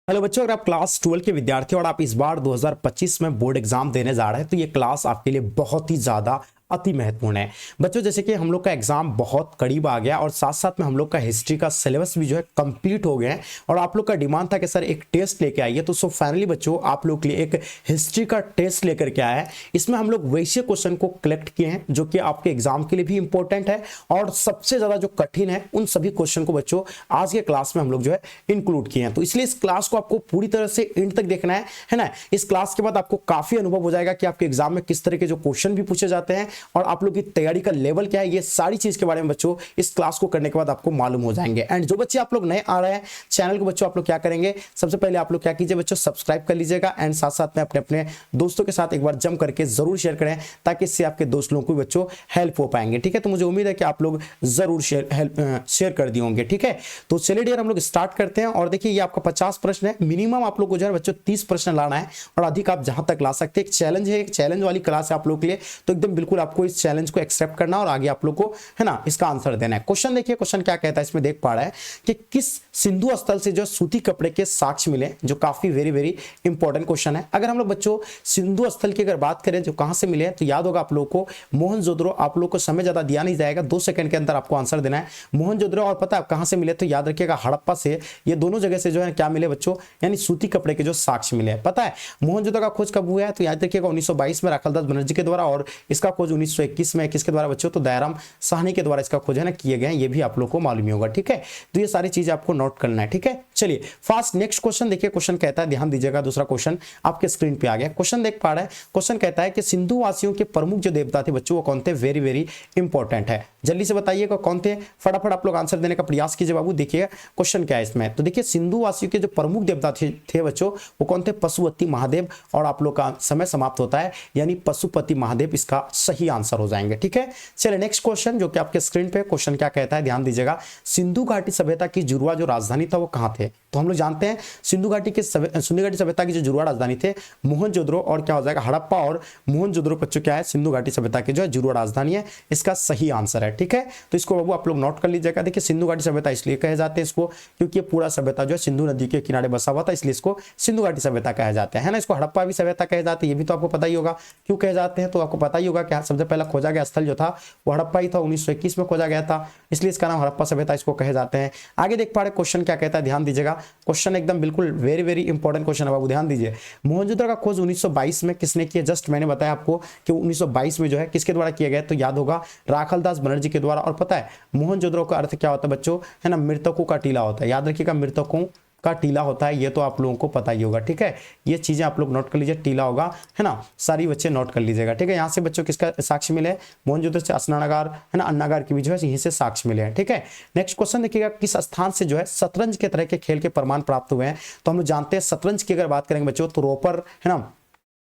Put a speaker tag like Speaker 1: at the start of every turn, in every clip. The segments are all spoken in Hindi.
Speaker 1: हेलो बच्चों, अगर आप क्लास 12 के विद्यार्थी और आप इस बार 2025 में बोर्ड एग्जाम देने जा रहे हैं तो ये क्लास आपके लिए बहुत ही ज्यादा अति महत्वपूर्ण है। बच्चों, जैसे कि हम लोग का एग्जाम बहुत करीब आ गया और साथ साथ में हम लोग का हिस्ट्री का सिलेबस भी जो है कंप्लीट हो गया है और आप लोग का डिमांड था कि सर एक टेस्ट लेके आइए, तो फाइनली बच्चों आप लोग के लिए एक हिस्ट्री का टेस्ट लेकर के आया है। इसमें हम लोग वैसे क्वेश्चन को कलेक्ट किए हैं जो कि आपके एग्जाम के लिए भी इंपॉर्टेंट है और सबसे ज्यादा जो कठिन है उन सभी क्वेश्चन को बच्चों आज के क्लास में हम लोग जो है इंक्लूड किए हैं। तो इसलिए इस क्लास को आपको पूरी तरह से एंड तक देखना है ना। इस क्लास के बाद आपको काफी अनुभव हो जाएगा कि आपके एग्जाम में किस तरह के जो क्वेश्चन भी पूछे जाते हैं और आप लोग की तैयारी का लेवल क्या है, ये सारी चीज के बारे में बच्चों इस क्लास को करने के बाद आपको मालूम हो जाएंगे। एंड जो बच्चे आप लोग नए आ रहे हैं चैनल को बच्चों, आप लोग क्या करेंगे, सबसे पहले आप लोग क्या कीजिए बच्चों, सब्सक्राइब कर लीजिएगा एंड साथ साथ में अपने अपने दोस्तों के साथ एक बार जम करके जरूर शेयर करें ताकि इससे आपके दोस्त लोगों को बच्चों हेल्प हो पाएंगे। ठीक है, तो मुझे उम्मीद है कि आप लोग जरूर शेयर कर दिए होंगे। ठीक है, तो चलिए डियर हम लोग स्टार्ट करते हैं। और देखिए ये आपका 50 प्रश्न है, मिनिमम आप लोग को जो है बच्चों 30 प्रश्न लाना है और अधिक आप जहां तक ला सकते हैं। एक चैलेंज है, एक चैलेंज वाली क्लास है आप लोग के लिए, तो एकदम बिल्कुल आपको इस चैलेंज को एक्सेप्ट करना और आगे आप लोग को है ना इसका आंसर देना है। क्वेश्चन देखिए, क्वेश्चन क्या कहता है, इसमें देख पा रहा है कि किस सिंधु स्थल से जो सूती कपड़े के साक्ष्य मिले, जो काफी वेरी वेरी इंपॉर्टेंट क्वेश्चन है। अगर हम लोग बच्चों सिंधु स्थल की अगर बात करें जो कहां से मिले तो याद होगा आप लोगों को मोहनजोदड़ो। आप लोग को समय ज्यादा दिया नहीं जाएगा, 2 सेकंड के अंदर आपको आंसर देना है। मोहनजोदड़ो और पता है कहां से मिले तो याद रखिएगा हड़प्पा से। ये दोनों जगह से जो है क्या मिले बच्चों, यानी सूती कपड़े के जो साक्ष्य मिले। पता है मोहनजोदड़ो का खोज कब हुआ है तो याद रखिएगा 1922 में राखालदास बनर्जी के द्वारा, और इसका खोज 1921 में किसके द्वारा बच्चों, तो दयाराम साहनी के द्वारा इसका खोज है ना किए गए हैं। ये भी आप लोग को मालूम ही होगा। ठीक है, तो ये सारी चीजें आपको नोट करना है। ठीक है, चलिए फास्ट नेक्स्ट क्वेश्चन देखिए। क्वेश्चन कहता है, ध्यान दीजिएगा, दूसरा क्वेश्चन आपके स्क्रीन पे आ गया। क्वेश्चन देख पा रहे हैं, क्वेश्चन कहता है कि सिंधु वासियों के प्रमुख जो देवता थे बच्चों वो कौन थे, वेरी वेरी इंपॉर्टेंट है, जल्दी से बताइएगा कौन थे। फटाफट आप लोग आंसर देने का प्रयास कीजिए बाबू। देखिए क्वेश्चन क्या है इसमें, तो देखिए सिंधु वासियों के जो प्रमुख देवता थे बच्चों वो कौन थे, पशुपति महादेव। और आप लोग का समय समाप्त होता है, यानी पशुपति महादेव इसका सही आंसर हो जाएंगे। ठीक है, चलिए नेक्स्ट क्वेश्चन जो कि आपके स्क्रीन पे क्वेश्चन क्या कहता है, ध्यान दीजिएगा। सिंधु घाटी सभ्यता की जुड़वा जो राजधानी था वो कहां थे, तो हम लोग जानते हैं सिंधु घाटी सभ्यता की जो जुड़वा राजधानी थे मोहनजोदड़ो, और क्या हो जाएगा हड़प्पा। और मोहनजोदड़ो बच्चों क्या है, सिंधु घाटी सभ्यता की जो है जुड़वा राजधानी है, इसका सही आंसर है। ठीक है, तो इसको बाबू आप लोग नोट कर लीजिएगा। देखिए सिंधु घाटी सभ्यता इसलिए कहे जाते हैं इसको क्योंकि ये पूरा सभ्यता जो है सिंधु नदी के किनारे बसा हुआ था, इसलिए इसको सिंधु घाटी सभ्यता कहा जाता है ना। इसको हड़प्पा भी सभ्यता कहे जाते हैं, ये भी तो आपको पता ही होगा क्यों कहे जाते हैं, तो आपको पता ही होगा कि सबसे पहला खोजा गया स्थल जो था वो हड़प्पा ही था, 1921 में खोजा गया था, इसलिए इसका नाम हड़प्पा सभ्यता इसको कहे जाते हैं। आगे देख पा रहे क्वेश्चन क्या कहता है, ध्यान दीजिएगा। क्वेश्चन एकदम बिल्कुल वेरी वेरी इंपॉर्टेंट क्वेश्चन है बाबू, ध्यान दीजिए। मोहनजोदड़ो का खोज 1922 में किसने किया, जस्ट मैंने बताया आपको कि 1922 में जो है किसके द्वारा किया गया, तो याद होगा राखालदास बनर्जी के द्वारा। और पता है मोहनजोदड़ो का अर्थ क्या होता है बच्चों, है ना, मृतकों का टीला होता है, याद रखिएगा मृतकों का टीला होता है, ये तो आप लोगों को पता ही होगा। ठीक है, ये चीजें आप लोग नोट कर लीजिए, टीला होगा है ना, सारी बच्चे नोट कर लीजिएगा। ठीक है, यहाँ से बच्चों किसका साक्ष्य मिले, मोहनजोदड़ो से अस्नागार है ना, अन्नागार की भी जो है यहीं से साक्ष्य मिले हैं। ठीक है, नेक्स्ट क्वेश्चन देखिएगा, किस स्थान से जो है शतरंज के तरह के खेल के प्रमाण प्राप्त हुए हैं, तो हम लोग जानते हैं शतरंज की अगर बात करेंगे बच्चों तो रोपर है ना,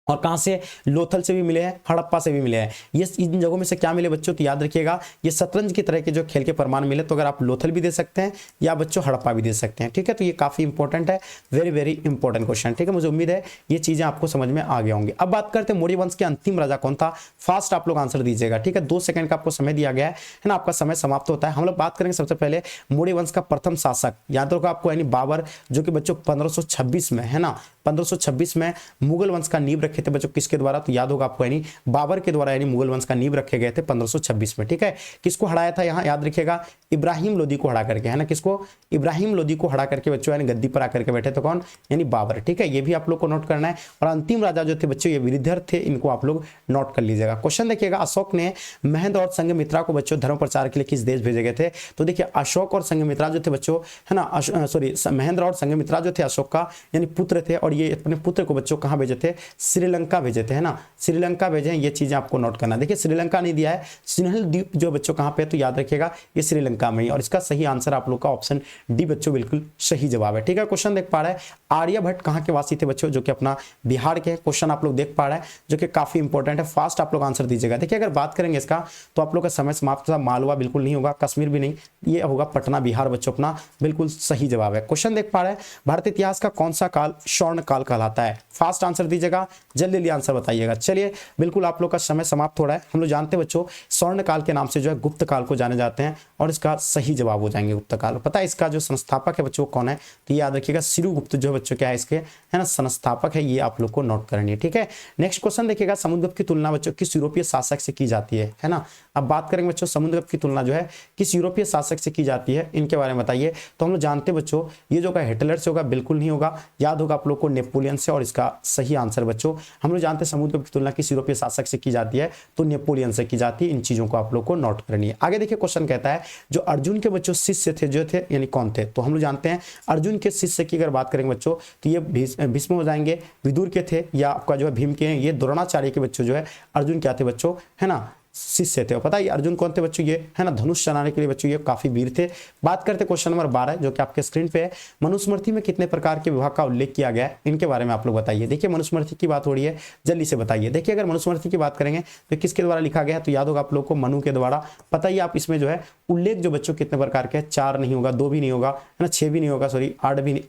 Speaker 1: और कहां से, लोथल से भी मिले हैं, हड़प्पा से भी मिले हैं। ये इन जगहों में से क्या मिले बच्चों, तो याद रखिएगा ये शतरंज की तरह के जो खेल के प्रमाण मिले, तो अगर आप लोथल भी दे सकते हैं या बच्चों हड़प्पा भी दे सकते हैं। ठीक है, तो ये काफी इंपॉर्टेंट है, वेरी वेरी इंपॉर्टेंट क्वेश्चन। ठीक है, मुझे उम्मीद है ये चीजें आपको समझ में आ गए होंगे। अब बात करते हैं मौर्य वंश के अंतिम राजा कौन था, फास्ट आप लोग आंसर दीजिएगा। ठीक है, 2 सेकंड का आपको समय दिया गया है ना, आपका समय समाप्त होता है। हम लोग बात करेंगे सबसे पहले मौर्य वंश का प्रथम शासक, याद होगा आपको, यानी बाबर, जो कि बच्चों 1526 में है ना, 1526 में मुगल वंश का नींव रखे थे बच्चों, किसके द्वारा, तो याद होगा आपको, यानी बाबर के द्वारा, यानी मुगल वंश का नींव रखे गए थे 1526 में। ठीक है, किसको हराया था यहाँ, याद रखिएगा इब्राहिम लोदी को हरा करके, है ना, किसको, इब्राहिम लोदी को हरा करके बच्चों, यानी गद्दी पर आकर के बैठे तो कौन, यानी बाबर। ठीक है, ये भी आप लोग को नोट करना है। और अंतिम राजा जो थे बच्चों ये विरिधर थे, इनको आप लोग नोट कर लीजिएगा। क्वेश्चन देखिएगा, अशोक ने महेंद्र और संघमित्रा को बच्चों धर्म प्रचार के लिए किस देश भेजे गए थे, तो देखिए अशोक और संघमित्रा जो थे बच्चों है ना, सॉरी महेंद्र और संघमित्रा जो थे अशोक का यानी पुत्र थे, और ये अपने पुत्र को बच्चों कहां भेजे थे, श्रीलंका भेजे थे, है ना, श्रीलंका भेजे हैं। ये चीजें आपको नोट करना है। देखिए श्रीलंका नहीं दिया है, सिन्हल द्वीप जो बच्चों कहां पे, तो याद रखिएगा ये श्रीलंका में ही, और इसका सही आंसर आप लोग का ऑप्शन डी बच्चों बिल्कुल सही जवाब है। ठीक है, क्वेश्चन देख पा रहे हैं, आर्यभट्ट कहां के वासी थे बच्चों, जो कि अपना बिहार के, क्वेश्चन आप लोग देख पा रहे हैं जो कि काफी इंपॉर्टेंट है। फास्ट आप लोग आंसर दीजिएगा। देखिए अगर बात करेंगे इसका तो आप लोग का समय समाप्त था, मालवा बिल्कुल नहीं होगा, कश्मीर भी नहीं, ये होगा पटना बिहार बच्चों, अपना बिल्कुल सही जवाब है। क्वेश्चन देख पा रहे हैं, भारतीय इतिहास का कौन सा काल स्वर्ण काल कहलाता है, फास्ट आंसर दीजिएगा, जल्दी जल्दी आंसर बताइएगा। चलिए बिल्कुल आप लोग का समय समाप्त हो रहा है। हम लोग जानते हैं बच्चों स्वर्ण काल के नाम से जो है गुप्त काल को जाने जाते हैं और इसका सही जवाब हो जाएंगे गुप्त काल। पता है इसका जो संस्थापक है बच्चों कौन है, तो याद रखिएगा सिरुगुप्त जो है बच्चों क्या है इसके है ना संस्थापक है, ये आप लोग को नोट करनी है। ठीक है, नेक्स्ट क्वेश्चन देखिएगा समुद्रगुप्त की तुलना बच्चों किस यूरोपीय शासक से की जाती है ना। अब बात करेंगे बच्चों समुद्रगुप्त की तुलना जो है किस यूरोपीय शासक से की जाती है, इनके बारे में बताइए। तो हम लोग जानते हैं बच्चों ये जो है हिटलर से होगा, बिल्कुल नहीं होगा, याद होगा आप लोग को नेपोलियन से, और इसका सही आंसर बच्चों हम लोग जानते हैं समुद्रगुप्त की तुलना किस यूरोपीय शासक से की जाती है, तो नेपोलियन से की जाती है। इन चीजों को आप लोग को नोट करनी है। आगे देखिए क्वेश्चन कहता है जो अर्जुन के बच्चों शिष्य थे जो थे यानी कौन थे, तो हम लोग जानते हैं अर्जुन के शिष्य की अगर बात करेंगे बच्चों तो ये भीष्म हो जाएंगे, विदुर के थे, या आपका जो है भीम के हैं, ये द्रोणाचार्य के बच्चों जो है अर्जुन क्या थे बच्चों है ना शिष्य थे। और पता है अर्जुन कौन थे बच्चों, ये है ना धनुष चलाने के लिए बच्चों ये काफी वीर थे। बात करते क्वेश्चन नंबर 12 जो कि आपके स्क्रीन पे है, मनुस्मृति में कितने प्रकार के विवाह का उल्लेख किया गया है, इनके बारे में आप लोग बताइए। देखिए मनुस्मृति की बात हो रही है, जल्दी से बताइए। देखिए अगर मनुस्मृति की बात करेंगे तो किसके द्वारा लिखा गया है, तो याद होगा आप लोग को मनु के द्वारा। पता ही आप इसमें जो है उल्लेख जो बच्चों कितने प्रकार के, 4 नहीं होगा, 2 भी नहीं होगा है ना, 6 भी नहीं होगा, सॉरी 8 भी नहीं,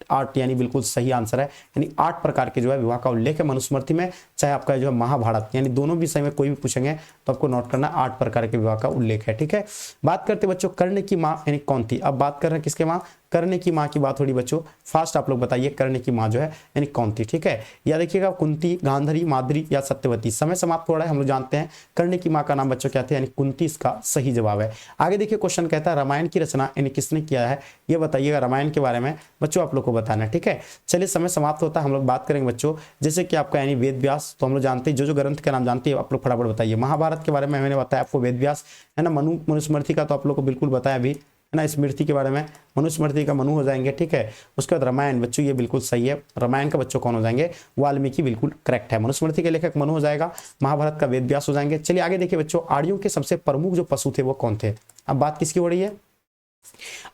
Speaker 1: 8 यानी बिल्कुल सही आंसर है, यानी 8 प्रकार के जो है विवाह का उल्लेख है मनुस्मृति में। चाहे आपका जो है महाभारत यानी दोनों विषय में कोई भी पूछेंगे तो आपको नोट करना 8 प्रकार के विवाह का उल्लेख है। ठीक है, बात करते बच्चों कर्ण की माँ यानी कौन थी। अब बात कर रहे हैं किसके माँ, कर्ण की माँ की बात हो रही बच्चों, फास्ट आप लोग बताइए कर्ण की माँ जो है यानी कौन थी। ठीक है, या देखिएगा कुंती, गांधारी, माद्री या सत्यवती। समय समाप्त हो रहा है। हम लोग जानते हैं कर्ण की माँ का नाम बच्चों क्या थे, यानी कुंती इसका सही जवाब है। आगे देखिए क्वेश्चन कहता है रामायण की रचना यानी किसने किया है, ये बताइएगा रामायण के बारे में बच्चों आप लोग को बताना है। ठीक है, चलिए समय समाप्त होता है। हम लोग बात करेंगे बच्चों जैसे कि आपका यानी वेद व्यास, तो हम लोग जानते हैं जो ग्रंथ का नाम जानते हैं आप लोग फटाफट बताइए। महाभारत के बारे में मैंने बताया आपको वेद व्यास है ना, मनुस्मृति का तो आप लोग को बिल्कुल बताया अभी है ना, स्मृति के बारे में मनुस्मृति का मनु हो जाएंगे। ठीक है, उसके बाद रामायण बच्चों ये बिल्कुल सही है, रामायण का बच्चों कौन हो जाएंगे, वाल्मीकि बिल्कुल करेक्ट है। मनुस्मृति के लेखक मनु हो जाएगा, महाभारत का वेद व्यास हो जाएंगे। चलिए आगे देखिए बच्चों आर्यों के सबसे प्रमुख जो पशु थे वो कौन थे। अब बात किसकी हो रही है,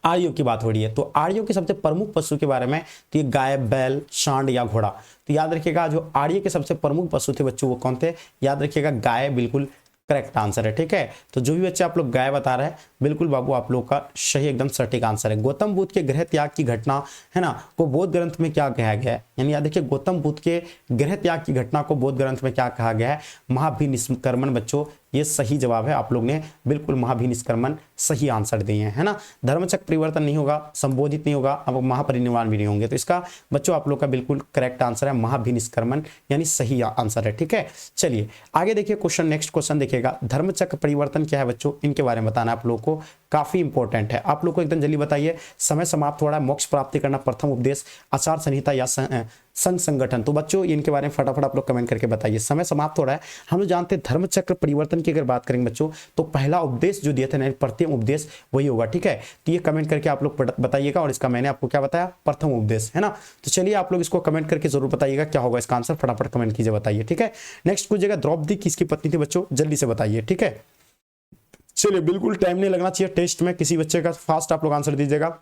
Speaker 1: आर्यों की बात हो रही है। तो आर्यों के सबसे प्रमुख पशु के बारे में तो ये गाय, बैल, सांड या घोड़ा। तो याद रखिएगा जो आर्य के सबसे प्रमुख पशु थे बच्चों वो कौन थे, याद रखिएगा गाय बिल्कुल करेक्ट आंसर है। ठीक है, तो जो भी बच्चे आप लोग गाय बता रहे हैं बिल्कुल बाबू आप लोग का सही एकदम सटीक आंसर है। गौतम बुद्ध के गृह त्याग की घटना है ना को बौद्ध ग्रंथ में क्या कहा गया है, यानी याद देखिए गौतम बुद्ध के गृह त्याग की घटना को बौद्ध ग्रंथ में क्या कहा गया है, महाभिनिष्क्रमण। बच्चों ये सही जवाब है, आप लोग ने बिल्कुल महाभिनिष्क्रमण सही आंसर दिए हैं है ना। धर्मचक्र परिवर्तन नहीं होगा, संबोधित नहीं होगा, अब महापरिनिर्वाण भी नहीं होंगे, तो इसका बच्चों आप लोग का बिल्कुल करेक्ट आंसर है महाभिनिष्क्रमण यानी सही आंसर है। ठीक है, चलिए आगे देखिए क्वेश्चन, नेक्स्ट क्वेश्चन देखिएगा धर्मचक्र परिवर्तन क्या है बच्चों, इनके बारे में बताना आप लोग को काफी इंपॉर्टेंट है। आप लोग को एकदम जल्दी बताइए, समय समाप्त हो रहा है। मोक्ष प्राप्ति करना, प्रथम उपदेश, आचार संहिता या संघ संगठन। तो बच्चों इनके बारे में फटाफट आप लोग कमेंट करके बताइए, समय समाप्त हो रहा है। हम लोग जानते हैं धर्मचक्र परिवर्तन की अगर बात करेंगे बच्चों तो पहला उपदेश जो दिया था प्रथम उपदेश वही होगा। ठीक है, तो ये कमेंट करके आप लोग बताइएगा, और इसका मैंने आपको क्या बताया प्रथम उपदेश है ना। तो चलिए आप लोग इसको कमेंट करके जरूर बताइएगा क्या होगा इसका आंसर, फटाफट कमेंट कीजिए बताइए। ठीक है, नेक्स्ट पूछिएगा द्रौपदी किसकी पत्नी थी बच्चों, जल्दी से बताइए। ठीक है, चलिए बिल्कुल टाइम नहीं लगना चाहिए टेस्ट में, किसी बच्चे का फास्ट आप लोग आंसर दीजिएगा।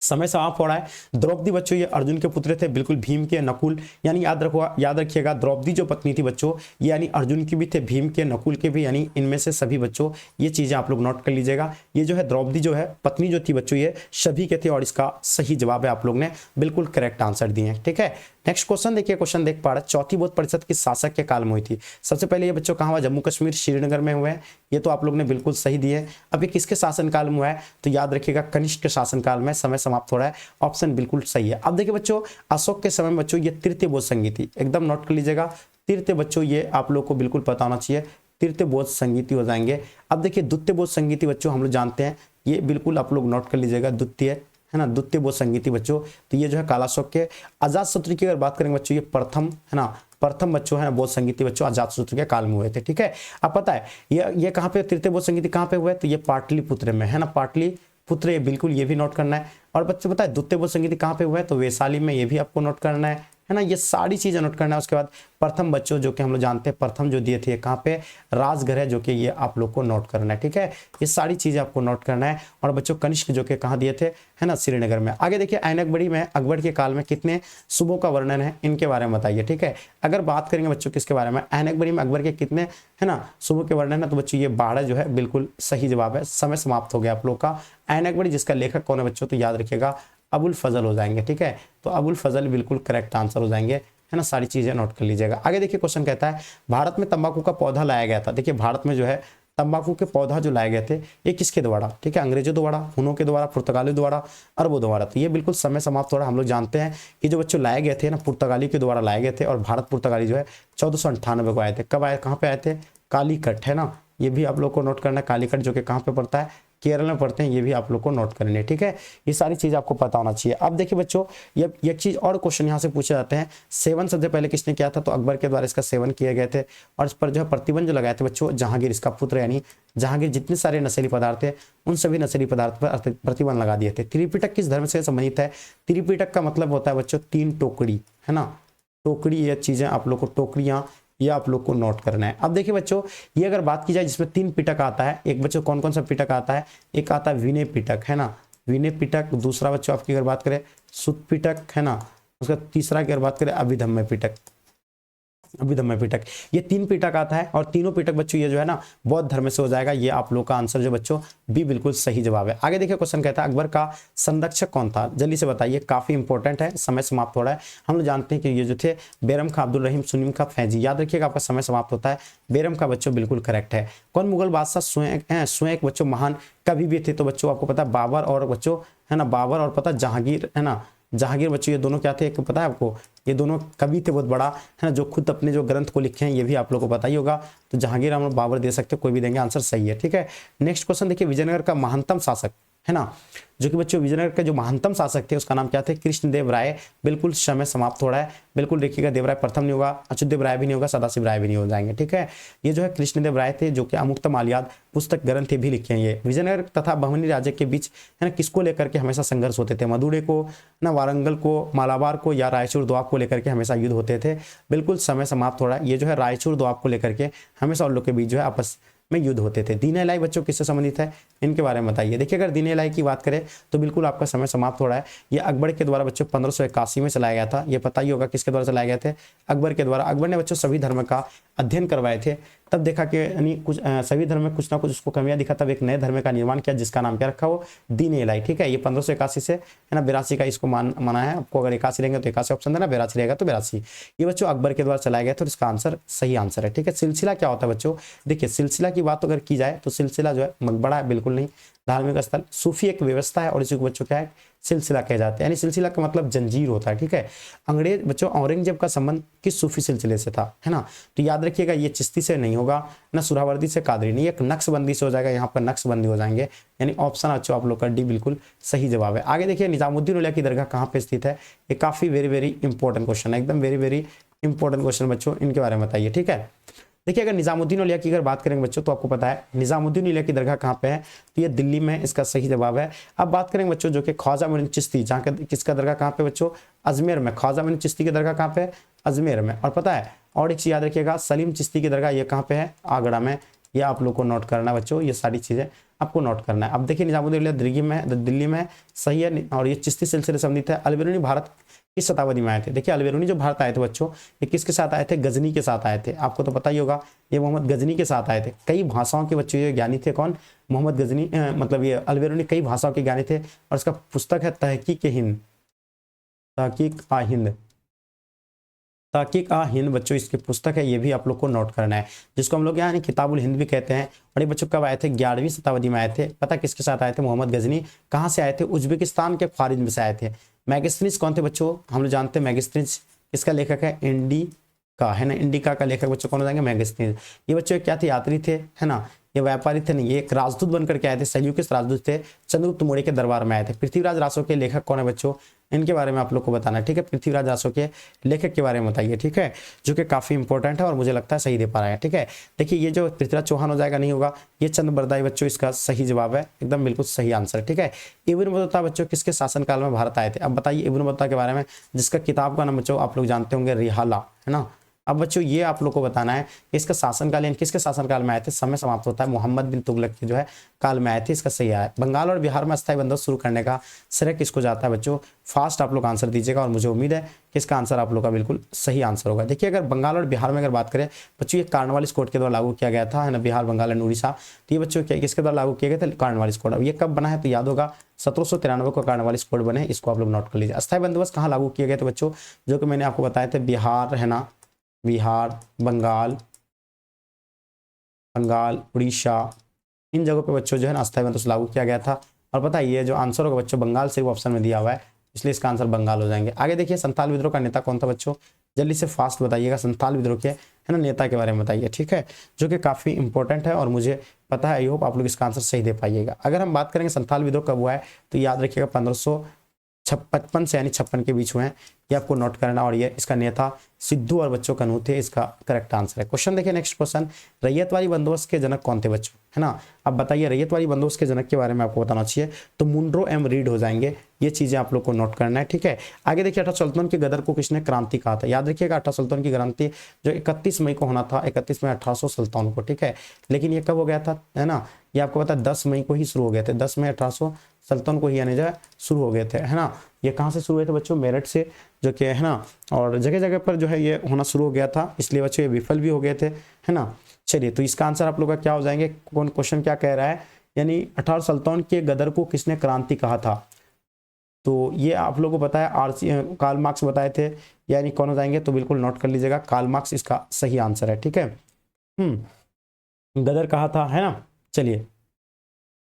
Speaker 1: समय समाप्त हो रहा है। द्रौपदी बच्चों ये अर्जुन के पुत्र थे, बिल्कुल भीम के, नकुल, यानी याद रखिएगा द्रौपदी जो पत्नी थी बच्चों ये यानी अर्जुन की भी थे, भीम के, नकुल के भी, यानी इनमें से सभी बच्चों ये चीजें आप लोग नोट कर लीजिएगा। ये जो है द्रौपदी जो है पत्नी जो थी बच्चों ये सभी के थे, और इसका सही जवाब है आप लोग ने बिल्कुल करेक्ट आंसर दिए हैं। ठीक है, नेक्स्ट क्वेश्चन देखिए, क्वेश्चन देख पा रहे हैं चौथी बौद्ध परिषद किस शासक के काल में हुई थी। सबसे पहले ये बच्चों कहाँ हुआ, जम्मू कश्मीर श्रीनगर में हुए हैं, ये तो आप लोग ने बिल्कुल सही दिए। अब ये किसके शासनकाल में हुआ है, तो याद रखिएगा कनिष्क के शासनकाल में। समय समाप्त हो रहा है, ऑप्शन बिल्कुल सही है। अब देखिए बच्चों अशोक के समय में बच्चों ये तृतीय बौद्ध संगीति, एकदम नोट कर लीजिएगा तृतीय बच्चों, ये आप लोग को बिल्कुल पता होना चाहिए, तृतीय बौद्ध संगीति हो जाएंगे। अब देखिए द्वितीय बौद्ध संगीति बच्चों हम लोग जानते हैं, ये बिल्कुल आप लोग नोट कर लीजिएगा द्वितीय है ना, द्वितीय बौद्ध संगीति बच्चों, तो ये जो है कालाशोक के। अजातशत्रु की अगर बात करेंगे बच्चों ये प्रथम है ना, प्रथम बच्चों है ना बौद्ध संगीति बच्चों अजातशत्रु के काल में हुए थे। ठीक है, अब पता है ये कहाँ पे तृतीय बौद्ध संगीति कहाँ पे हुए, तो ये पाटलिपुत्र में है ना, पाटलिपुत्र, ये बिल्कुल ये भी नोट करना है। और बच्चे पता है द्वितीय बौद्ध संगीति कहाँ पे हुआ है, तो वैशाली में, ये भी आपको नोट करना है ना, ये सारी चीजें नोट करना है। उसके बाद प्रथम बच्चों जो कि हम लोग जानते हैं प्रथम जो दिए थे कहाँ पे, राजगृह है, जो कि ये आप लोग को नोट करना है। ठीक है, ये सारी चीजें आपको नोट करना है। और बच्चों कनिष्क जो कि कहाँ दिए थे है ना, श्रीनगर में। आगे देखिए ऐनकबड़ी में अकबर के काल में कितने सूबों का वर्णन है, इनके बारे में बताइए। ठीक है, अगर बात करेंगे बच्चों किसके बारे में, ऐनकबड़ी में अकबर के कितने है ना सूबों के वर्णन है, तो बच्चों ये 12 जो है बिल्कुल सही जवाब है। समय समाप्त हो गया आप लोग का। ऐनकबड़ी जिसका लेखक कौन है बच्चों, तो याद रखिएगा अबुल फजल हो जाएंगे। ठीक है, तो अबुल फजल बिल्कुल करेक्ट आंसर हो जाएंगे है ना, सारी चीजें नोट कर लीजिएगा। आगे देखिए क्वेश्चन कहता है भारत में तंबाकू का पौधा लाया गया था। देखिए भारत में जो है तंबाकू के पौधा जो लाए गए थे ये किसके द्वारा, ठीक है, अंग्रेजों द्वारा, हुनों के द्वारा, पुर्तगाली द्वारा, अरबों द्वारा। तो ये बिल्कुल समय समाप्त हो रहा है। हम लोग जानते हैं कि जो बच्चों लाए गए थे ना पुर्तगाली के द्वारा लाए गए थे, और भारत पुर्तगाली जो है 1498 को आए थे। कब आए, कहाँ पे आए थे, कालीकट, है ना, ये भी आप लोग को नोट करना है। कालीकट जो कि कहाँ पे पड़ता है, केरल में पढ़ते हैं, ये भी आप लोग को नोट करनी है, ठीक है। ये सारी चीज आपको पता होना चाहिए। अब देखिए बच्चों ये एक चीज और क्वेश्चन यहाँ से पूछे जाते हैं, सेवन सबसे पहले किसने किया था, तो अकबर के द्वारा इसका सेवन किए गए थे, और इस पर जो है प्रतिबंध जो लगाए थे बच्चों जहांगीर, इसका पुत्र यानी जहांगीर, जितने सारे नशीली पदार्थ थे उन सभी नशीली पदार्थ पर प्रतिबंध लगा दिए थे। त्रिपिटक किस धर्म से संबंधित है, त्रिपिटक का मतलब होता है बच्चों तीन टोकरी, है ना, टोकरी, ये चीजें आप लोग को, टोकरियां, ये आप लोग को नोट करना है। अब देखिए बच्चों ये अगर बात की जाए जिसमें 3 पिटक आता है, एक बच्चों कौन कौन सा पिटक आता है, एक आता है विनय पिटक, है ना, विनय पिटक, दूसरा बच्चों आपकी अगर बात करें सुत पिटक, है ना, उसका तीसरा की अगर बात करें अभिधम्य पिटक, अभिधम्य पिटक, ये 3 पिटक आता है, और तीनों पिटक बच्चों ये जो है ना बौद्ध धर्म से हो जाएगा। ये आप लोग का आंसर जो बच्चों बी बिल्कुल सही जवाब है। आगे देखिए क्वेश्चन कहता है अकबर का संरक्षक कौन था, जल्दी से बताइए, काफी इंपॉर्टेंट है, समय समाप्त हो रहा है। हम लोग जानते हैं कि ये जो थे बैरम खां, अब्दुल रहीम, सुनीम खां, फैजी, याद रखिएगा आपका समय समाप्त होता है। बैरम खां बच्चों बिल्कुल करेक्ट है। कौन मुगल बादशाह स्वयं बच्चों महान कवि भी थे, तो बच्चों आपको पता है बाबर और बच्चों, है ना, बाबर और पता जहांगीर, है ना, जहांगीर बच्चों ये दोनों क्या थे, एक पता है आपको, ये दोनों कवि थे बहुत बड़ा, है ना, जो खुद अपने जो ग्रंथ को लिखे हैं, ये भी आप लोगों को पता ही होगा। तो जहांगीर हम बाबर दे सकते हो, कोई भी देंगे, आंसर सही है, ठीक है। नेक्स्ट क्वेश्चन देखिए विजयनगर का महानतम शासक, है ना, जो कि बच्चों विजयनगर के जो महानतम शासक थे उसका नाम क्या थे, कृष्णदेव राय। बिल्कुल समय समाप्त हो रहा है, बिल्कुल देखिएगा, देवराय प्रथम नहीं होगा, अच्युतदेव राय भी नहीं होगा, सदाशिव राय भी नहीं हो जाएंगे, ठीक है। ये जो है कृष्णदेव राय थे, जो कि अमुक्त माल्याद पुस्तक ग्रंथ भी लिखे हैं। ये विजयनगर तथा बहमनी राज्य के बीच, है ना, किसको लेकर के हमेशा संघर्ष होते थे, मदुरै को, ना वारंगल को, मालाबार को, या रायचूर दोआब को लेकर के हमेशा युद्ध होते थे। बिल्कुल समय समाप्त हो रहा है। ये जो है रायचूर दोआब को लेकर के हमेशा उन लोग के बीच जो है आपस में युद्ध होते थे। दीन इलाही बच्चों किससे संबंधित है, इनके बारे में बताइए। देखिए अगर दीन इलाही की बात करें तो बिल्कुल आपका समय समाप्त हो रहा है। ये अकबर के द्वारा बच्चों 1581 में चलाया गया था। ये पता ही होगा किसके द्वारा चलाए गए थे, अकबर के द्वारा। अकबर ने बच्चों सभी धर्म का अध्ययन करवाए थे, तब देखा कि यानी कुछ सभी धर्म में कुछ ना कुछ उसको कमियां दिखा, तब एक नए धर्म का निर्माण किया जिसका नाम क्या रखा, वो दीन इलाही, ठीक है। ये 1581 से, है ना, 82 का इसको माना है। आपको अगर 81 लेंगे तो 81 ऑप्शन देना, 82 रहेगा तो 82। ये बच्चों अकबर के द्वारा चलाया गया था, तो इसका आंसर सही आंसर है, ठीक है। सिलसिला क्या होता है बच्चों, देखिए सिलसिला की बात अगर की जाए तो सिलसिला जो है मकबरा है, बिल्कुल नहीं। धार्मिक स्थल, सूफी एक व्यवस्था है, और इसी को बच्चों क्या है, सिलसिला कहे जाते हैं। यानी सिलसिला का मतलब जंजीर होता है, ठीक है। अंग्रेज बच्चों औरंगजेब का संबंध किस सूफी सिलसिले से था, है ना, तो याद रखिएगा ये चिश्ती से नहीं होगा, ना सुहरावर्दी से, कादरी नहीं, एक नक्शबंदी से हो जाएगा, यहाँ पर नक्शबंदी हो जाएंगे। यानी ऑप्शन अच्छा आप लोग का डी बिल्कुल सही जवाब है। आगे देखिए निजामुद्दीन औलिया की दरगाह कहाँ पे स्थित है, ये काफी वेरी इंपॉर्टेंट क्वेश्चन है, एकदम वेरी इंपॉर्टेंट क्वेश्चन बच्चों, इनके बारे में बताइए, ठीक है। देखिए अगर निजामुद्दीन औलिया की अगर बात करेंगे बच्चों तो आपको पता है निजामुद्दीन औलिया की दरगाह कहाँ पे है, तो ये दिल्ली में, इसका सही जवाब है। अब बात करेंगे बच्चों जो कि ख्वाजा मोइन चिश्ती, जहाँ का किसका दरगाह कहाँ पे बच्चों, अजमेर में। ख्वाजा मोइन चिश्ती की दरगाह कहाँ पे है, अजमेर में। और पता है और एक चीज याद रखिएगा, सलीम चिश्ती की दरगाह ये कहाँ पे है, आगरा में। ये आप लोग को नोट करना है बच्चों, ये सारी चीजें आपको नोट करना है। अब देखिए निजामुद्दीन औलिया दिल्ली में सही है, और ये चिश्ती सिलसिले से संबंधित है। अलबेरुनी भारत किस शताब्दी में आए थे, देखिए अलबेरुनी जो भारत आए थे बच्चों, ये किसके साथ आए थे, गजनी के साथ आए थे। आपको तो पता ही होगा ये मोहम्मद गजनी के साथ आए थे। कई भाषाओं के बच्चों ये ज्ञानी थे, कौन, मोहम्मद गजनी, मतलब ये अलबेरुनी कई भाषाओं के ज्ञानी थे। और इसका पुस्तक है तहकीक हिंद, तहकीक आ हिंद, तहकीक आ हिंद बच्चों इसकी पुस्तक है, ये भी आप लोग को नोट करना है, जिसको हम लोग यहाँ किताबुल हिंद भी कहते हैं। और ये बच्चों कब आए थे, 11वीं शताब्दी में आए थे। पता किसके साथ आए थे, मोहम्मद गजनी। कहाँ से आए थे, उज्बेकिस्तान के ख्वारिज़म से आए थे। मैगस्नीज कौन थे बच्चों, हम लोग जानते हैं मैगस्नीज इसका लेखक है इंडिका, है ना, इंडिका का लेखक बच्चों कौन हो जाएंगे, मैगस्नीज। ये बच्चों क्या थे, यात्री थे, है ना, ये व्यापारी थे नहीं, ये एक राजदूत बनकर के आए थे, सेल्यूकिस राजदूत थे, चंद्रगुप्त मौर्य के दरबार में आए थे। पृथ्वीराज रासो के लेखक कौन है बच्चों, इनके बारे में आप लोग को बताना है, ठीक है। पृथ्वीराज रासो के लेखक के बारे में बताइए, ठीक है, जो कि काफी इंपॉर्टेंट है और मुझे लगता है सही दे पा रहा है, ठीक है। देखिए ये जो पृथ्वीराज चौहान हो जाएगा, नहीं होगा, ये चंद बरदाई बच्चों इसका सही जवाब है, एकदम बिल्कुल सही आंसर, ठीक है। इब्न बतूता बच्चों किसके शासनकाल में भारत आए थे, अब बताइए इब्न बतूता के बारे में, जिसका किताब का नाम बच्चों आप लोग जानते होंगे रिहाला, है ना, अब बच्चों ये आप लोग को बताना है इसका शासनकाल यानी किसके शासनकाल में आए थे, समय समाप्त होता है मोहम्मद बिन तुगलक के जो है काल में आए थे, इसका सही आया। बंगाल और बिहार में अस्थायी बंदोबस्त शुरू करने का श्रेय किसको जाता है बच्चों, फास्ट आप लोग आंसर दीजिएगा और मुझे उम्मीद है कि इसका आंसर आप लोग का बिल्कुल सही आंसर होगा। देखिए अगर बंगाल और बिहार में अगर बात करें बच्चों, ये कॉर्नवालिस कोड के द्वारा लागू किया गया था, है ना, बिहार बंगाल एंड उड़ीसा। तो ये बच्चों क्या किसके द्वारा लागू किया गया था, कॉर्नवालिस कोड। अब ये कब बना है तो याद होगा 1793 को कॉर्नवालिस कोड बने, इसको आप लोग नोट कर लीजिए। अस्थायी बंदोबस्त कहाँ लागू किए गए थे बच्चों, जो कि मैंने आपको बताए थे बिहार, है ना, बिहार, बंगाल, उड़ीसा, इन जगहों पे बच्चों जो है ना अस्थायी बंदोबस्त लागू किया गया था। और पता है ये जो आंसर होगा बच्चों बंगाल से वो ऑप्शन में दिया हुआ है, इसलिए इसका आंसर बंगाल हो जाएंगे। आगे देखिए संथाल विद्रोह का नेता कौन था बच्चों, जल्दी से फास्ट बताइएगा, संथाल विद्रोह के है ना नेता के बारे में बताइए, ठीक है, जो कि काफ़ी इंपॉर्टेंट है और मुझे पता है, आई होप आप लोग इसका आंसर सही दे पाइएगा। अगर हम बात करेंगे संथाल विद्रोह कब हुआ है तो याद रखिएगा 1555 से यानी 56 के बीच हुए हैं, ये आपको नोट करना। और ये इसका नेता सिद्धू और बच्चों कनू थे, इसका करेक्ट आंसर है। क्वेश्चन देखिए नेक्स्ट क्वेश्चन, रैयतवाड़ी बंदोबस्त के जनक कौन थे बच्चों, है ना। अब बताइए रैयतवाड़ी बंदोबस्त के जनक के बारे में आपको बताना चाहिए तो मुनरो एम रीड हो जाएंगे, ये चीजें आप लोग को नोट करना है, ठीक है। आगे देखिए अठारह सुल्तान के गदर को किसने क्रांति कहा था, याद रखिएगा अठारह सुल्तान की क्रांति जो 31 मई को होना था, 31 मई 1800 सुल्तान को, ठीक है। लेकिन ये कब हो गया था, है ना, ये आपको पता है 10 मई को ही शुरू हो गए थे, 10 मई 1800 सुल्तान को ही यानी जो शुरू हो गए थे, है ना। ये कहाँ से शुरू हुए थे बच्चों, मेरठ से, जो कि है ना, और जगह जगह पर जो है ये होना शुरू हो गया था, इसलिए बच्चों ये विफल भी हो गए थे, है ना। चलिए तो इसका आंसर आप लोग का क्या हो जाएंगे, कौन क्वेश्चन क्या कह रहा है, यानी 18 सुल्तान के गदर को किसने क्रांति कहा था, तो ये आप लोगों को पता है कार्ल मार्क्स बताए थे, यानी कौन हो जाएंगे, तो बिल्कुल नोट कर लीजिएगा कार्ल मार्क्स इसका सही आंसर है, ठीक है। गदर कहा था, है ना। चलिए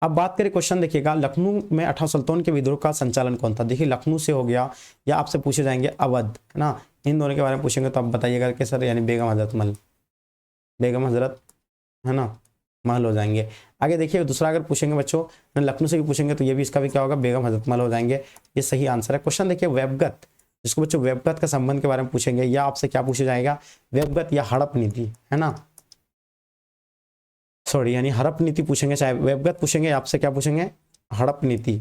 Speaker 1: अब बात करें क्वेश्चन देखिएगा, लखनऊ में 18 सुल्तान के विद्रोह का संचालन कौन था, देखिए लखनऊ से हो गया या आपसे पूछे जाएंगे अवध, है ना, इन दोनों के बारे में पूछेंगे तो आप बताइएगा कि सर यानी बेगम हजरत महल, बेगम हजरत, है ना, महल हो जाएंगे। आगे देखिए दूसरा अगर पूछेंगे बच्चों लखनऊ से भी पूछेंगे तो ये भी इसका भी क्या होगा, बेगम हजरत महल हो जाएंगे, ये सही आंसर है। क्वेश्चन देखिए वेबगत, जिसको बच्चों वेबगत का संबंध के बारे में पूछेंगे या आपसे क्या पूछा जाएगा, वेबगत या हड़प नीति, है ना, सॉरी यानी हड़प नीति पूछेंगे, चाहे वेबगत पूछेंगे, आपसे क्या पूछेंगे, हड़प नीति,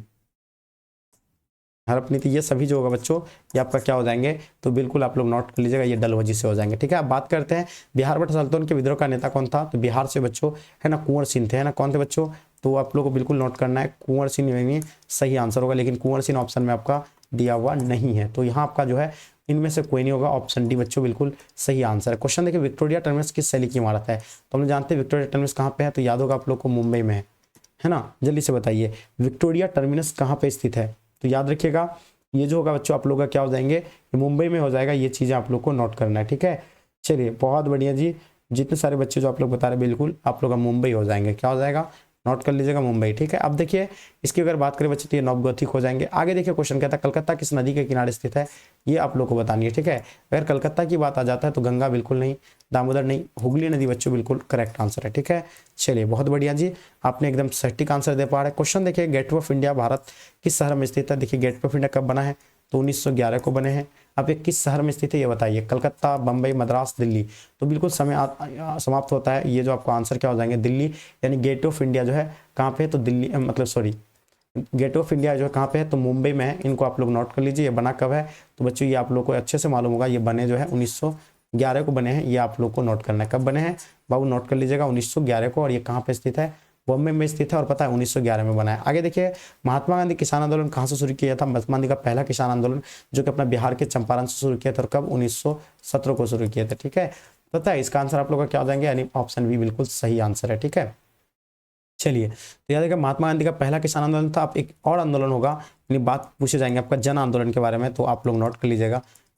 Speaker 1: हड़प नीति, ये सभी जो होगा बच्चों ये आपका क्या हो जाएंगे, तो बिल्कुल आप लोग नोट कर लीजिएगा, ये डलहौजी से हो जाएंगे, ठीक है। अब बात करते हैं बिहार बट सल्तनत के विद्रोह का नेता कौन था, तो बिहार से बच्चों है ना कुंवर सिंह थे, है ना, कौन थे बच्चों, तो आप लोग को बिल्कुल नोट करना है कुंवर सिंह यानी सही आंसर होगा, लेकिन कुंवर सिंह ऑप्शन में आपका दिया हुआ नहीं है, तो यहाँ आपका जो है इनमें से कोई नहीं होगा, ऑप्शन डी बच्चों बिल्कुल सही आंसर है। क्वेश्चन देखिए विक्टोरिया टर्मिनस किस शैली की इमारत है, तो हम जानते हैं विक्टोरिया टर्मिनस कहाँ पे है, तो याद होगा आप लोग को मुंबई में है ना, जल्दी से बताइए विक्टोरिया टर्मिनस कहाँ पे स्थित है, तो याद रखिएगा ये जो होगा बच्चों आप लोग का क्या हो जाएंगे, मुंबई में हो जाएगा, ये चीज़ें आप लोग को नोट करना है, ठीक है। चलिए बहुत बढ़िया जी, जितने सारे बच्चे जो आप लोग बता रहे बिल्कुल आप लोग का मुंबई हो जाएंगे, क्या हो जाएगा, नोट कर लीजिएगा मुंबई, ठीक है। अब देखिए इसकी अगर बात करें बच्चे तो ये नवगोथिक हो जाएंगे। आगे देखिए क्वेश्चन कहता है कलकत्ता किस नदी के किनारे स्थित है, ये आप लोग को बतानी है, ठीक है। अगर कलकत्ता की बात आ जाता है तो गंगा बिल्कुल नहीं, दामोदर नहीं, हुगली नदी बच्चों बिल्कुल करेक्ट आंसर है, ठीक है। चलिए बहुत बढ़िया जी, आपने एकदम सटीक आंसर दे पा रहे। क्वेश्चन देखिए गेटवे ऑफ इंडिया भारत किस शहर में स्थित है, देखिए गेटवे ऑफ इंडिया कब बना है, तो 1911 को बने हैं। अब ये किस शहर में स्थित है ये बताइए, कलकत्ता, बम्बई, मद्रास, दिल्ली, तो बिल्कुल समय समाप्त होता है, ये जो आपका आंसर क्या हो जाएंगे, दिल्ली, यानी गेट ऑफ इंडिया जो है कहाँ पे है, तो दिल्ली मतलब सॉरी गेट ऑफ इंडिया जो है कहाँ पे है, तो मुंबई में है, इनको आप लोग नोट कर लीजिए। ये बना कब है, तो बच्चों ये आप लोग को अच्छे से मालूम होगा, ये बने जो है 1911 को बने हैं, ये आप लोग को नोट करना है, कब बने हैं बाबू नोट कर लीजिएगा 1911 को, और ये कहाँ पे स्थित है, बॉम्बे में स्थित है, और पता है 1911 में बना है। आगे देखिए महात्मा गांधी किसान आंदोलन कहाँ से शुरू किया था, महात्मा गांधी का पहला किसान आंदोलन जो कि अपना बिहार के चंपारण से शुरू किया था, और कब 1917 को शुरू किया था, ठीक है। पता है इसका आंसर आप लोग का क्या हो जाएंगे, यानी ऑप्शन बी बिल्कुल सही आंसर है, ठीक है। चलिए तो याद रखिए महात्मा गांधी का पहला किसान आंदोलन था। अब एक और आंदोलन होगा, यानी बात पूछे जाएंगे आपका जन आंदोलन के बारे में, तो आप लोग नोट कर लीजिएगा।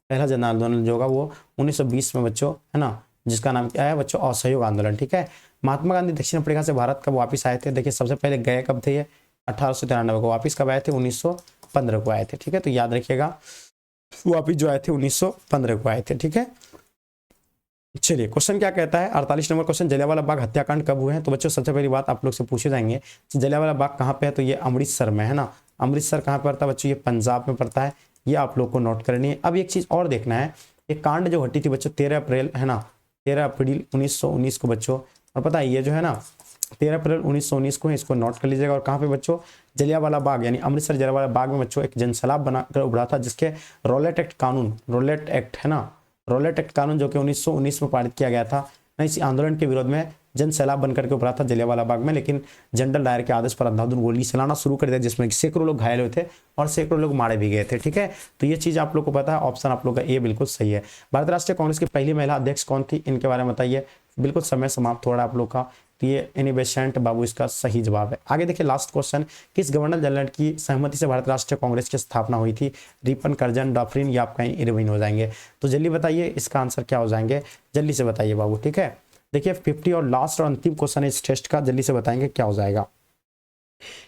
Speaker 1: पहला जन आंदोलन जो होगा वो 1920 में बच्चों, है ना, जिसका नाम क्या है बच्चों, असहयोग आंदोलन, ठीक है। महात्मा गांधी दक्षिण अफ्रीका से भारत कब वापस आए थे, देखिए सबसे पहले गए कब थे ये 1893 को, वापस कब आए थे 1915 को आए थे, ठीक है। तो याद रखिएगा वापिस जो आए थे 1915 को आए थे, ठीक है। चलिए क्वेश्चन क्या कहता है, 48 नंबर क्वेश्चन, जलियांवाला बाग हत्याकांड कब हुए हैं, तो बच्चों सबसे पहली बात आप लोग से पूछे जाएंगे जलियांवाला बाग कहाँ पे है, तो ये अमृतसर में, है ना, अमृतसर कहाँ पे पड़ता है बच्चों, ये पंजाब में पड़ता है, ये आप लोग को नोट करनी है। अब एक चीज और देखना है, एक कांड जो घटी थी बच्चों 13 अप्रैल, है ना, 13 अप्रैल 1919 को बच्चों, और पता है ये जो है ना 13 अप्रैल 1919 को है, इसको नोट कर लीजिएगा। और कहाँ पे बच्चों, जलियांवाला बाग, यानी अमृतसर जलियांवाला बाग में बच्चों एक जनसैलाब बनाकर उभरा था, जिसके रॉलेट एक्ट कानून, रॉलेट एक्ट है ना, रॉलेट एक्ट कानून जो कि 1919 में पारित किया गया था, इसी आंदोलन के विरोध में जन सैलाब बनकर के उभरा था जलियांवाला बाग में, लेकिन जनरल डायर के आदेश पर अंधाधुंध गोली चलाना शुरू कर दिया, जिसमें सैकड़ों लोग घायल हुए थे और सैकड़ों लोग मारे भी गए थे। ठीक है, तो ये चीज आप लोग को पता है, ऑप्शन आप लोग का ए बिल्कुल सही है। भारतीय राष्ट्रीय कांग्रेस की पहली महिला अध्यक्ष कौन थी, इनके बारे में बताइए। बिल्कुल समय समाप्त हो रहा है आप लोग का, तो ये एनी बेसेंट बाबू इसका सही जवाब है। आगे देखिए लास्ट क्वेश्चन, किस गवर्नर जनरल की सहमति से भारतीय राष्ट्रीय कांग्रेस की स्थापना हुई थी। रिपन, कर्जन, डॉफ्रिन या आप कहीं इरविन हो जाएंगे, तो जल्दी बताइए इसका आंसर क्या हो जाएंगे, जल्दी से बताइए बाबू। ठीक है, देखिए 50 और लास्ट और अंतिम क्वेश्चन इस टेस्ट का, जल्दी से बताएंगे क्या हो जाएगा।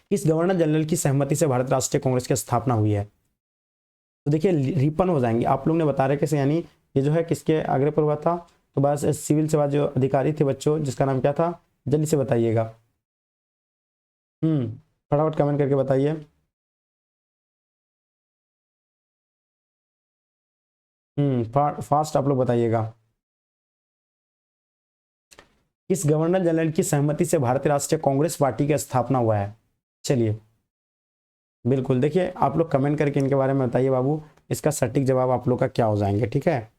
Speaker 1: किस गवर्नर जनरल की सहमति से भारतीय राष्ट्रीय कांग्रेस की स्थापना हुई है, तो देखिए रिपन हो जाएंगे। आप लोग ने बता रहे कैसे, यानी ये जो है किसके आग्रह पर हुआ था, तो बस सिविल सेवा जो अधिकारी थे बच्चों, जिसका नाम क्या था, जल्दी से बताइएगा। फटाफट कमेंट करके बताइए। फास्ट आप लोग बताइएगा। किस गवर्नर जनरल की सहमति से भारतीय राष्ट्रीय कांग्रेस पार्टी की स्थापना हुआ है, चलिए बिल्कुल देखिए आप लोग कमेंट करके इनके बारे में बताइए बाबू, इसका सटीक जवाब आप लोग का क्या हो जाएंगे। ठीक है,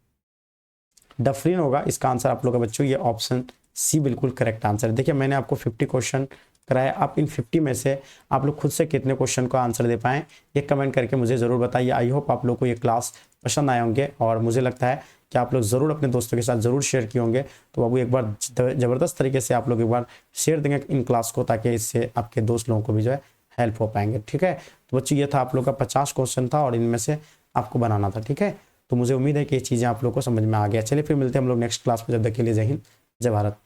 Speaker 1: डफरिन होगा इसका आंसर आप लोग का बच्चों, ये ऑप्शन सी बिल्कुल करेक्ट आंसर है। देखिए मैंने आपको 50 क्वेश्चन कराया, आप इन 50 में से आप लोग खुद से कितने क्वेश्चन का आंसर दे पाएँ, ये कमेंट करके मुझे ज़रूर बताइए। आई होप आप लोग को ये क्लास पसंद आए होंगे और मुझे लगता है कि आप लोग ज़रूर अपने दोस्तों के साथ ज़रूर शेयर किए होंगे। तो बाबू एक बार ज़बरदस्त तरीके से आप लोग एक बार शेयर देंगे इन क्लास को, ताकि इससे आपके दोस्त लोगों को भी जो है हेल्प हो पाएंगे। ठीक है, तो बच्चों ये था आप लोग का 50 क्वेश्चन था और इनमें से आपको बनाना था। ठीक है, तो मुझे उम्मीद है कि ये चीज़ें आप लोग को समझ में आ गया। चलिए फिर मिलते हैं हम लोग नेक्स्ट क्लास में, जब तक के लिए जय हिंद जय भारत।